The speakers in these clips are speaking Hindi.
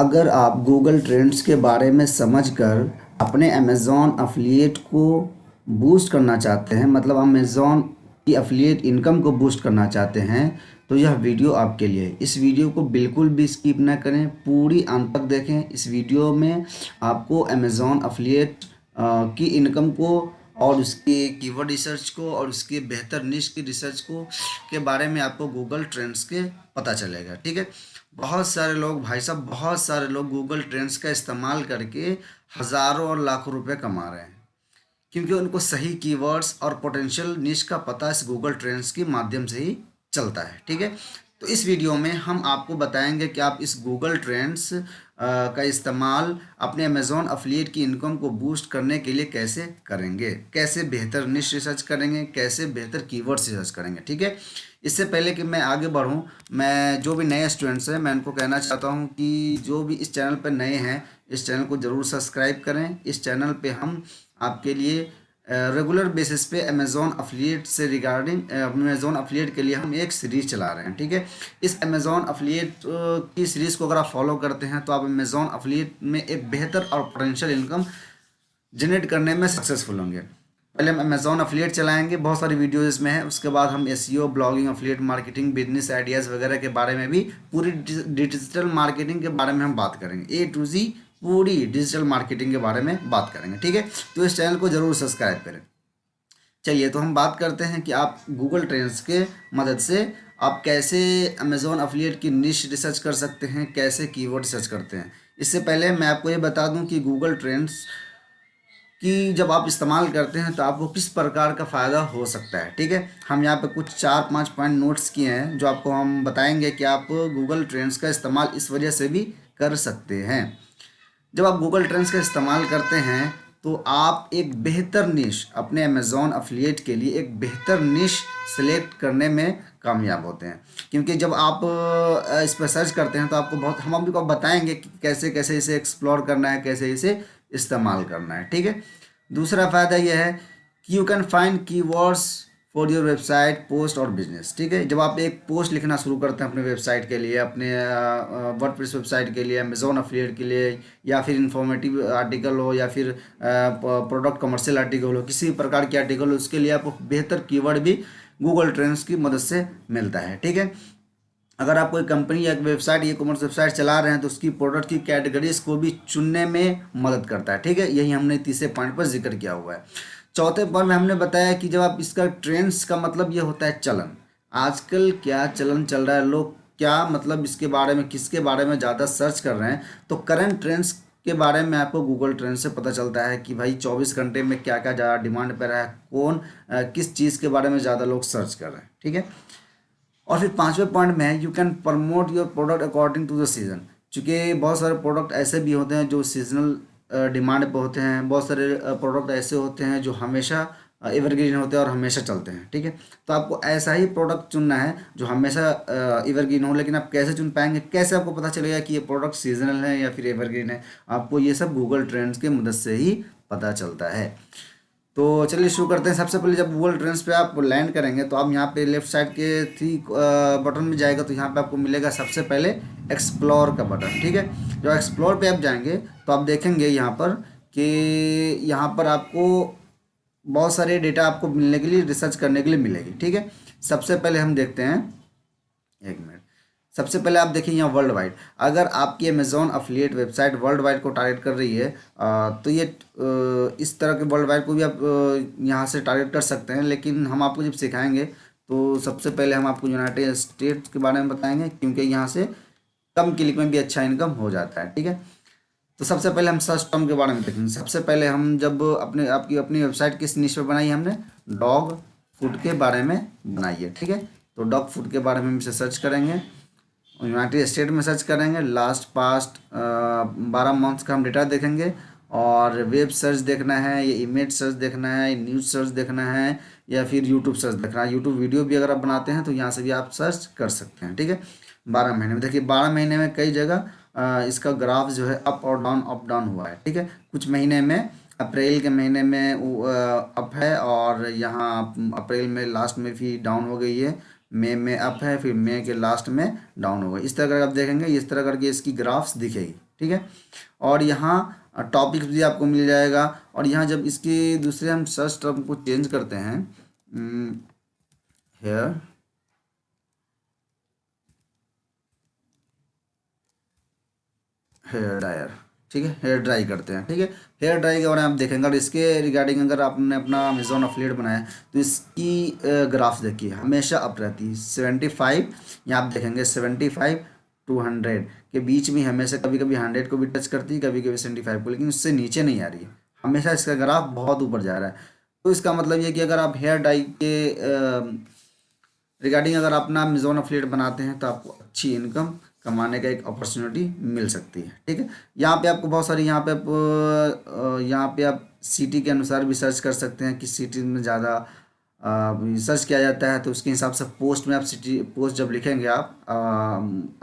अगर आप गूगल ट्रेंड्स के बारे में समझकर अपने अमेज़ॉन अफ़िलिएट को बूस्ट करना चाहते हैं, मतलब अमेज़ॉन की अफ़िलिएट इनकम को बूस्ट करना चाहते हैं, तो यह वीडियो आपके लिए है। इस वीडियो को बिल्कुल भी स्किप ना करें, पूरी अंत तक देखें। इस वीडियो में आपको अमेज़ॉन अफ़िलिएट की इनकम को और उसके कीवर्ड रिसर्च को और उसके बेहतर निश की रिसर्च को के बारे में आपको गूगल ट्रेंड्स के पता चलेगा। ठीक है। बहुत सारे लोग, भाई साहब, बहुत सारे लोग गूगल ट्रेंड्स का इस्तेमाल करके हज़ारों और लाखों रुपए कमा रहे हैं, क्योंकि उनको सही कीवर्ड्स और पोटेंशियल निश का पता इस गूगल ट्रेंड्स के माध्यम से ही चलता है। ठीक है। तो इस वीडियो में हम आपको बताएंगे कि आप इस गूगल ट्रेंड्स का इस्तेमाल अपने अमेज़ॉन अफिलिएट की इनकम को बूस्ट करने के लिए कैसे करेंगे, कैसे बेहतर निश रिसर्च करेंगे, कैसे बेहतर कीवर्ड्स रिसर्च करेंगे। ठीक है। इससे पहले कि मैं आगे बढ़ूं, मैं जो भी नए स्टूडेंट्स हैं मैं उनको कहना चाहता हूं कि जो भी इस चैनल पर नए हैं, इस चैनल को ज़रूर सब्सक्राइब करें। इस चैनल पे हम आपके लिए रेगुलर बेसिस पे अमेज़ॉन अफिलिएट से रिगार्डिंग अमेज़ॉन अफिलिएट के लिए हम एक सीरीज़ चला रहे हैं। ठीक है। इस अमेज़ॉन अफिलिएट की सीरीज़ को अगर आप फॉलो करते हैं तो आप अमेज़ॉन अफिलिएट में एक बेहतर और पोटेंशियल इनकम जनरेट करने में सक्सेसफुल होंगे। पहले हम अमेज़ॉन अफिलिएट चलाएंगे, बहुत सारी वीडियोज़ इसमें है। उसके बाद हम SEO, blogging, affiliate marketing, business ideas वगैरह के बारे में भी, पूरी डिजिटल मार्केटिंग के बारे में हम बात करेंगे। ए टू जी पूरी डिजिटल मार्केटिंग के बारे में बात करेंगे। ठीक है। तो इस चैनल को ज़रूर सब्सक्राइब करें। चलिए, तो हम बात करते हैं कि आप गूगल ट्रेंड्स के मदद से आप कैसे अमेज़ॉन अफिलिएट की निश रिसर्च कर सकते हैं, कैसे कीवर्ड रिसर्च करते हैं। इससे पहले मैं आपको ये बता दूं कि गूगल ट्रेंड्स कि जब आप इस्तेमाल करते हैं तो आपको किस प्रकार का फ़ायदा हो सकता है। ठीक है। हम यहाँ पे कुछ 4-5 पॉइंट नोट्स किए हैं जो आपको हम बताएंगे कि आप गूगल ट्रेंड्स का इस्तेमाल इस वजह से भी कर सकते हैं। जब आप गूगल ट्रेंड्स का इस्तेमाल करते हैं तो आप एक बेहतर निश, अपने अमेज़ॉन अफिलिएट के लिए एक बेहतर निश सेलेक्ट करने में कामयाब होते हैं। क्योंकि जब आप इस पर सर्च करते हैं तो आपको बहुत, हम आपको बताएंगे कि कैसे कैसे इसे एक्सप्लोर करना है, कैसे इसे इस्तेमाल करना है। ठीक है। दूसरा फ़ायदा यह है कि you can find keywords for your website, post और बिजनेस। ठीक है। जब आप एक पोस्ट लिखना शुरू करते हैं अपने वेबसाइट के लिए, अपने वर्डप्रेस वेबसाइट के लिए, अमेज़ॉन अफिलिएट के लिए, या फिर इंफॉर्मेटिव आर्टिकल हो, या फिर प्रोडक्ट कमर्शियल आर्टिकल हो, किसी प्रकार के आर्टिकल हो, उसके लिए आपको बेहतर कीवर्ड भी गूगल ट्रेंड्स की मदद से मिलता है। ठीक है। अगर आप कोई कंपनी या वेबसाइट, ई कॉमर्स वेबसाइट चला रहे हैं तो उसकी प्रोडक्ट की कैटेगरीज को भी चुनने में मदद करता है। ठीक है। यही हमने तीसरे पॉइंट पर जिक्र किया हुआ है। चौथे पॉइंट में हमने बताया कि जब आप इसका ट्रेंड्स का मतलब ये होता है चलन। आजकल क्या चलन चल रहा है, लोग क्या मतलब इसके बारे में, किसके बारे में ज़्यादा सर्च कर रहे हैं, तो करंट ट्रेंड्स के बारे में आपको गूगल ट्रेंड से पता चलता है कि भाई 24 घंटे में क्या क्या ज़्यादा डिमांड पर है, कौन किस चीज़ के बारे में ज़्यादा लोग सर्च कर रहे हैं। ठीक है। और फिर पांचवें पॉइंट में है you can promote your product according to the season. चूँकि बहुत सारे प्रोडक्ट ऐसे भी होते हैं जो सीजनल डिमांड पे होते हैं, बहुत सारे प्रोडक्ट ऐसे होते हैं जो हमेशा एवरग्रीन होते हैं और हमेशा चलते हैं। ठीक है। तो आपको ऐसा ही प्रोडक्ट चुनना है जो हमेशा एवरग्रीन हो। लेकिन आप कैसे चुन पाएंगे, कैसे आपको पता चलेगा कि ये प्रोडक्ट सीजनल है या फिर एवरग्रीन है? आपको ये सब गूगल ट्रेंड्स की मदद से ही पता चलता है। तो चलिए शुरू करते हैं। सबसे पहले जब गूगल ट्रेंड्स पे आप लैंड करेंगे तो आप यहाँ पे लेफ्ट साइड के थ्री बटन में जाएगा तो यहाँ पे आपको मिलेगा सबसे पहले एक्सप्लोर का बटन। ठीक है। जब एक्सप्लोर पे आप जाएंगे तो आप देखेंगे यहाँ पर कि यहाँ पर आपको बहुत सारे डेटा आपको मिलने के लिए, रिसर्च करने के लिए मिलेगी। ठीक है। सबसे पहले हम देखते हैं, एक मिनट। सबसे पहले आप देखिए यहाँ वर्ल्ड वाइड, अगर आपकी Amazon affiliate website world wide को टारगेट कर रही है तो ये इस तरह के वर्ल्ड वाइड को भी आप यहाँ से टारगेट कर सकते हैं। लेकिन हम आपको जब सिखाएंगे तो सबसे पहले हम आपको यूनाइटेड स्टेट्स के बारे में बताएंगे, क्योंकि यहाँ से कम क्लिक में भी अच्छा इनकम हो जाता है। ठीक है। तो सबसे पहले हम सर्च टर्म के बारे में देखेंगे। सबसे पहले हम जब अपनी वेबसाइट किस निश पर बनाई, हमने डॉग फूड के बारे में बनाई है। ठीक है। तो डॉग फूड के बारे में हम इसे सर्च करेंगे, यूनाइटेड स्टेट में सर्च करेंगे, लास्ट पास्ट 12 मंथ्स का हम डेटा देखेंगे, और वेब सर्च देखना है, या इमेज सर्च देखना है, न्यूज़ सर्च देखना है, या फिर यूट्यूब सर्च देखना है। यूट्यूब वीडियो भी अगर आप बनाते हैं तो यहाँ से भी आप सर्च कर सकते हैं। ठीक है। 12 महीने में देखिए, 12 महीने में कई जगह इसका ग्राफ जो है अप डाउन हुआ है। ठीक है। कुछ महीने में, अप्रैल के महीने में अप है, और यहाँ अप्रैल में लास्ट में भी डाउन हो गई है। मई में अप है, फिर मई के लास्ट में डाउन होगा। इस तरह करके आप देखेंगे, इस तरह करके इसकी ग्राफ्स दिखेगी, ठीक है। और यहाँ टॉपिक्स भी आपको मिल जाएगा। और यहाँ जब इसकी दूसरे हम सर्च टर्म को चेंज करते हैं, हेयर हेयर ड्रायर, ठीक है, हेयर ड्राई करते हैं, ठीक है। हेयर ड्राई के बारे में आप देखेंगे, और इसके रिगार्डिंग अगर आपने अपना अमेजोन अफिलिएट बनाया है तो इसकी ग्राफ्स देखिए हमेशा अप रहती है। 75, यहाँ आप देखेंगे 75 टू 100 के बीच में हमेशा, कभी कभी 100 को भी टच करती है, कभी कभी 75 को, लेकिन उससे नीचे नहीं आ रही है, हमेशा इसका ग्राफ बहुत ऊपर जा रहा है। तो इसका मतलब ये कि अगर आप हेयर डाई के रिगार्डिंग अगर अपना अमेजोन अफिलिएट बनाते हैं तो आपको अच्छी इनकम कमाने का एक अपॉर्चुनिटी मिल सकती है, ठीक है। यहाँ पे आपको बहुत सारी, यहाँ पे आप सिटी के अनुसार भी सर्च कर सकते हैं, किस सिटी में ज़्यादा सर्च किया जाता है, तो उसके हिसाब से पोस्ट में आप सिटी पोस्ट जब लिखेंगे आप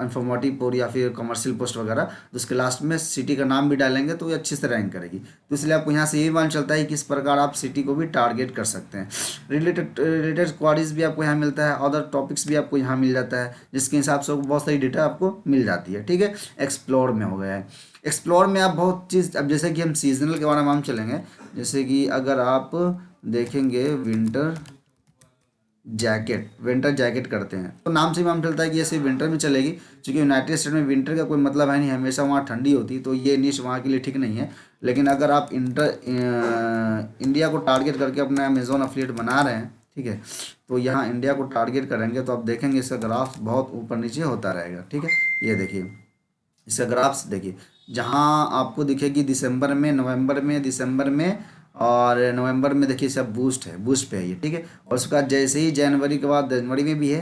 इन्फॉर्मेटिव पोस्ट या फिर कमर्शियल पोस्ट वगैरह, तो उसके लास्ट में सिटी का नाम भी डालेंगे तो ये अच्छे से रैंक करेगी। तो इसलिए आपको यहाँ से यही मालूम चलता है कि किस प्रकार आप सिटी को भी टारगेट कर सकते हैं। रिलेटेड क्वारीज भी आपको यहाँ मिलता है, अदर टॉपिक्स भी आपको यहाँ मिल जाता है, जिसके हिसाब से बहुत सारी डेटा आपको मिल जाती है, ठीक है। एक्सप्लोर में हो गया है, एक्सप्लोर में आप बहुत चीज़, अब जैसे कि हम सीजनल के बारे में हम चलेंगे, जैसे कि अगर आप देखेंगे विंटर जैकेट करते हैं तो नाम से भी मालूम चलता है कि ये सिर्फ विंटर में चलेगी, क्योंकि यूनाइटेड स्टेट में विंटर का कोई मतलब है नहीं, हमेशा वहाँ ठंडी होती है, तो ये निश वहाँ के लिए ठीक नहीं है। लेकिन अगर आप इंडिया को टारगेट करके अपना अमेजोन अफिलिएट बना रहे हैं, ठीक है, तो यहाँ इंडिया को टारगेट करेंगे तो आप देखेंगे इसका ग्राफ बहुत ऊपर नीचे होता रहेगा, ठीक है। ये देखिए इसका ग्राफ्स देखिए, जहाँ आपको दिखेगी दिसंबर में, नवंबर में, दिसंबर में और नवंबर में देखिए सब बूस्ट पे है ये, ठीक है। और उसके बाद जैसे ही जनवरी के बाद, जनवरी में भी है,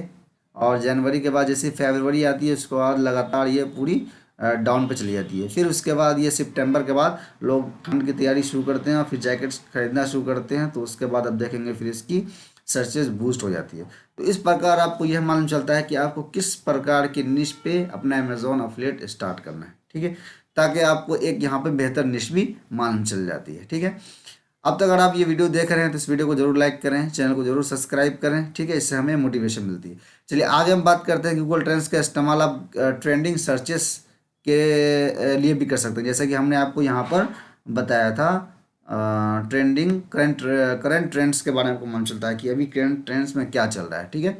और जनवरी के बाद जैसे फरवरी आती है उसके बाद लगातार ये पूरी डाउन पे चली जाती है। फिर उसके बाद ये सितंबर के बाद लोग ठंड की तैयारी शुरू करते हैं और फिर जैकेट्स खरीदना शुरू करते हैं, तो उसके बाद अब देखेंगे फिर इसकी सर्चेज बूस्ट हो जाती है। तो इस प्रकार आपको यह मालूम चलता है कि आपको किस प्रकार की निश पे अपना अमेजोन अफिलिएट स्टार्ट करना है, ठीक है, ताकि आपको एक यहाँ पे बेहतर निश भी मालूम चल जाती है, ठीक है। अब तक अगर आप ये वीडियो देख रहे हैं तो इस वीडियो को जरूर लाइक करें, चैनल को जरूर सब्सक्राइब करें, ठीक है, इससे हमें मोटिवेशन मिलती है। चलिए आगे हम बात करते हैं गूगल ट्रेंड्स का इस्तेमाल आप ट्रेंडिंग सर्चेस के लिए भी कर सकते हैं, जैसा कि हमने आपको यहाँ पर बताया था। करंट ट्रेंड्स के बारे में आपको मालूम चलता है कि अभी करंट ट्रेंड्स में क्या चल रहा है, ठीक है।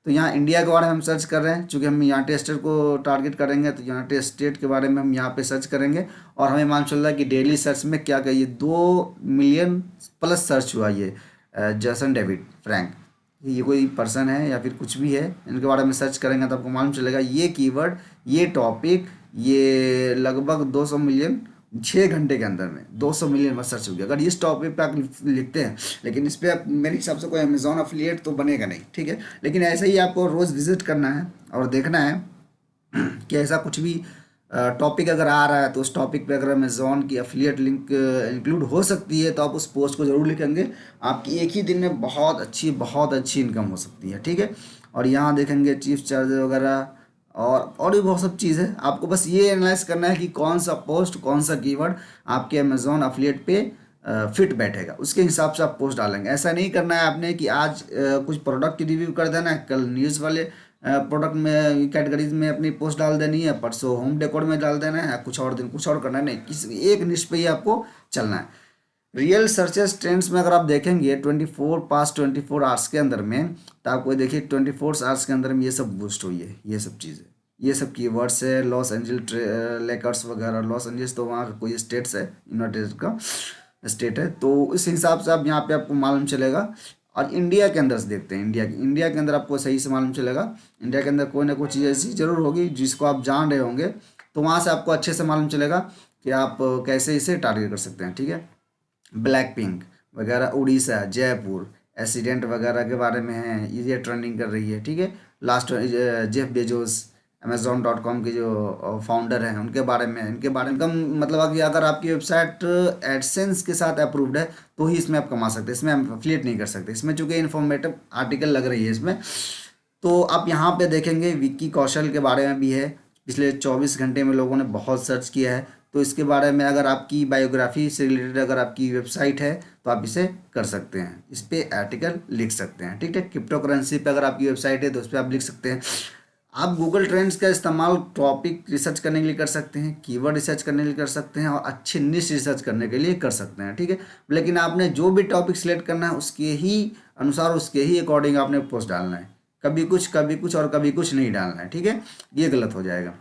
तो यहाँ इंडिया के बारे में हम सर्च कर रहे हैं, चूँकि हम यूनाइटेड स्टेट को टारगेट करेंगे तो यूनाइटेड स्टेट के बारे में हम यहाँ पे सर्च करेंगे, और हमें मालूम चल रहा है कि डेली सर्च में क्या क्या, ये 2 मिलियन प्लस सर्च हुआ ये जेसन डेविड फ्रैंक, ये कोई पर्सन है या फिर कुछ भी है, इनके बारे में सर्च करेंगे तो आपको मालूम चलेगा ये कीवर्ड, ये टॉपिक, ये लगभग 200 मिलियन 6 घंटे के अंदर में 200 मिलियन बार सर्च हो गया। अगर इस टॉपिक पे आप लिखते हैं, लेकिन इस पर आप मेरे हिसाब से कोई अमेजोन अफिलिएट तो बनेगा नहीं, ठीक है। लेकिन ऐसे ही आपको रोज़ विजिट करना है और देखना है कि ऐसा कुछ भी टॉपिक अगर आ रहा है तो उस टॉपिक पे अगर अमेजोन की अफिलिएट लिंक इंक्लूड हो सकती है तो आप उस पोस्ट को ज़रूर लिखेंगे, आपकी एक ही दिन में बहुत अच्छी इनकम हो सकती है, ठीक है। और यहाँ देखेंगे चीफ चार्ज वगैरह और भी बहुत सब चीज़ है, आपको बस ये एनालाइज करना है कि कौन सा पोस्ट, कौन सा कीवर्ड आपके अमेजोन अफिलिएट पे फिट बैठेगा, उसके हिसाब से आप पोस्ट डालेंगे। ऐसा नहीं करना है आपने कि आज कुछ प्रोडक्ट की रिव्यू कर देना है, कल न्यूज़ वाले प्रोडक्ट में कैटेगरीज में अपनी पोस्ट डाल देनी है, परसों होम डेकोर में डाल देना है, कुछ और दिन कुछ और करना है, नहीं, किसी एक निश पे ही आपको चलना है। रियल सर्चेस ट्रेंड्स में अगर आप देखेंगे 24 आवर्स के अंदर में, तो आपको देखिए 24 आवर्स के अंदर में ये सब बूस्ट हुई है, ये सब चीज़ें, ये सब कीवर्ड्स है, लॉस एंजल्स लेकर्स वगैरह। लॉस एंजल्स तो वहाँ का कोई स्टेट्स है, यूनाइटेड का स्टेट है, तो इस हिसाब से आप यहाँ पे आपको मालूम चलेगा। और इंडिया के अंदर से देखते हैं, इंडिया के अंदर आपको सही से मालूम चलेगा। इंडिया के अंदर कोई ना कोई चीज़ ऐसी जरूर होगी जिसको आप जान रहे होंगे, तो वहाँ से आपको अच्छे से मालूम चलेगा कि आप कैसे इसे टारगेट कर सकते हैं, ठीक है। ब्लैक पिंक वगैरह, उड़ीसा, जयपुर, एक्सीडेंट वगैरह के बारे में है, ये ट्रेंडिंग कर रही है, ठीक है। लास्ट जेफ बेजोस Amazon.com के जो फाउंडर हैं उनके बारे में, इनके बारे में कम मतलब कि अगर आपकी वेबसाइट एडसेंस के साथ अप्रूव्ड है तो ही इसमें आप कमा सकते हैं, इसमें आप अफिलिएट नहीं कर सकते, इसमें चूँकि इन्फॉर्मेटिव आर्टिकल लग रही है इसमें। तो आप यहाँ पे देखेंगे विक्की कौशल के बारे में भी है, पिछले 24 घंटे में लोगों ने बहुत सर्च किया है। तो इसके बारे में अगर आपकी बायोग्राफी से रिलेटेड अगर आपकी वेबसाइट है तो आप इसे कर सकते हैं, इस पर आर्टिकल लिख सकते हैं। ठीक है, क्रिप्टो करेंसी पे अगर आपकी वेबसाइट है तो उस पर आप लिख सकते हैं। आप गूगल ट्रेंड्स का इस्तेमाल टॉपिक रिसर्च करने के लिए कर सकते हैं, कीवर्ड रिसर्च करने के लिए कर सकते हैं और अच्छी निश रिसर्च करने के लिए कर सकते हैं। ठीक है, लेकिन आपने जो भी टॉपिक सिलेक्ट करना है उसके ही अनुसार, उसके ही अकॉर्डिंग आपने पोस्ट डालना है। कभी कुछ और कभी कुछ नहीं डालना है। ठीक है, ये गलत हो जाएगा।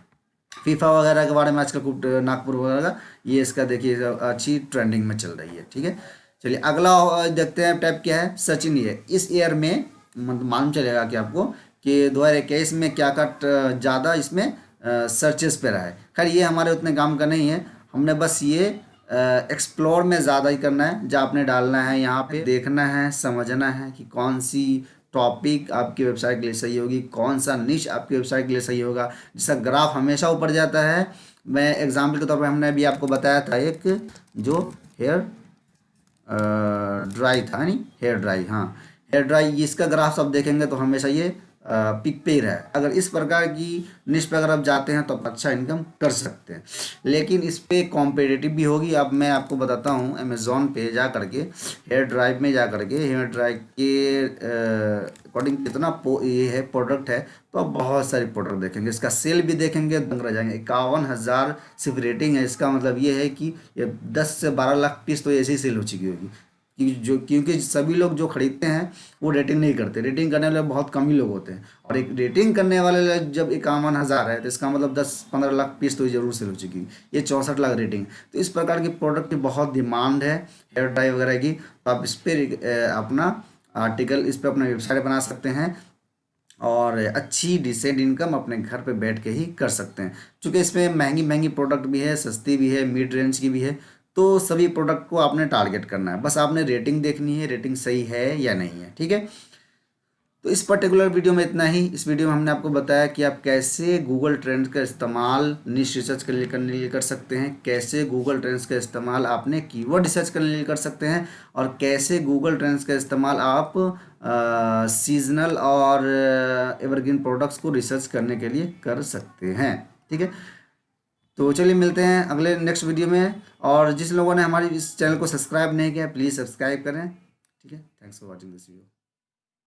फीफा वगैरह के बारे में आजकल खूब नागपुर वगैरह का ये इसका देखिए अच्छी ट्रेंडिंग में चल रही है। ठीक है, चलिए अगला देखते हैं टैब क्या है। सचिन ये इस ईयर में मालूम चलेगा कि आपको कि 2021 में क्या का ज़्यादा इसमें सर्चेस पे रहा है। खैर ये हमारे उतने काम का नहीं है, हमने बस ये एक्सप्लोर में ज़्यादा ही करना है। जहाँ आपने डालना है यहाँ पे देखना है, समझना है कि कौन सी टॉपिक आपकी वेबसाइट के लिए सही होगी, कौन सा निश आपकी वेबसाइट के लिए सही होगा। जिसका ग्राफ हमेशा ऊपर जाता है। मैं एग्जाम्पल के तौर पर हमने अभी आपको बताया था एक जो हेयर ड्राई था, नहीं हेयर ड्राई, हाँ हेयर ड्राई, इसका ग्राफ सब देखेंगे तो हमेशा ये पिक पे ही रहा है। अगर इस प्रकार की निश पे अगर आप जाते हैं तो आप अच्छा इनकम कर सकते हैं, लेकिन इस पे कॉम्पिटिटिव भी होगी। अब मैं आपको बताता हूँ, अमेज़ॉन पे जा करके हेयर ड्राइव में जा करके हेयर ड्राइव के अकॉर्डिंग कितना ये है प्रोडक्ट है, तो आप बहुत सारी प्रोडक्ट देखेंगे। इसका सेल भी देखेंगे, दंग रह जाएंगे। 51,000 सिर्फ रेटिंग है। इसका मतलब ये है कि ये 10 से 12 लाख पीस तो ऐसे ही सेल हो चुकी होगी। क्योंकि सभी लोग जो खरीदते हैं वो रेटिंग नहीं करते। रेटिंग करने वाले बहुत कम ही लोग होते हैं, और एक रेटिंग करने वाले लोग जब 51,000 है तो इसका मतलब 10-15 लाख पीस तो जरूर सेल हो चुकी है। ये 64 लाख रेटिंग। तो इस प्रकार के प्रोडक्ट की बहुत डिमांड है हेयर ड्राई वगैरह की। तो आप इस पर अपना आर्टिकल, इस पर अपना वेबसाइट बना सकते हैं और अच्छी डिसेंट इनकम अपने घर पे बैठ के ही कर सकते हैं। क्योंकि इसमें महंगी महंगी प्रोडक्ट भी है, सस्ती भी है, मिड रेंज की भी है। तो सभी प्रोडक्ट को आपने टारगेट करना है, बस आपने रेटिंग देखनी है, रेटिंग सही है या नहीं है। ठीक है, तो इस पर्टिकुलर वीडियो में इतना ही। इस वीडियो में हमने आपको बताया कि आप कैसे गूगल ट्रेंड्स का इस्तेमाल निश रिसर्च करने के लिए कर सकते हैं, कैसे गूगल ट्रेंड्स का इस्तेमाल आपने कीवर्ड रिसर्च करने के लिए कर सकते हैं, और कैसे गूगल ट्रेंड्स का इस्तेमाल आप सीजनल और एवरग्रीन प्रोडक्ट्स को रिसर्च करने के लिए कर सकते हैं। ठीक है, तो चलिए मिलते हैं अगले नेक्स्ट वीडियो में। और जिस लोगों ने हमारी इस चैनल को सब्सक्राइब नहीं किया प्लीज़ सब्सक्राइब करें। ठीक है, thanks for watching this video.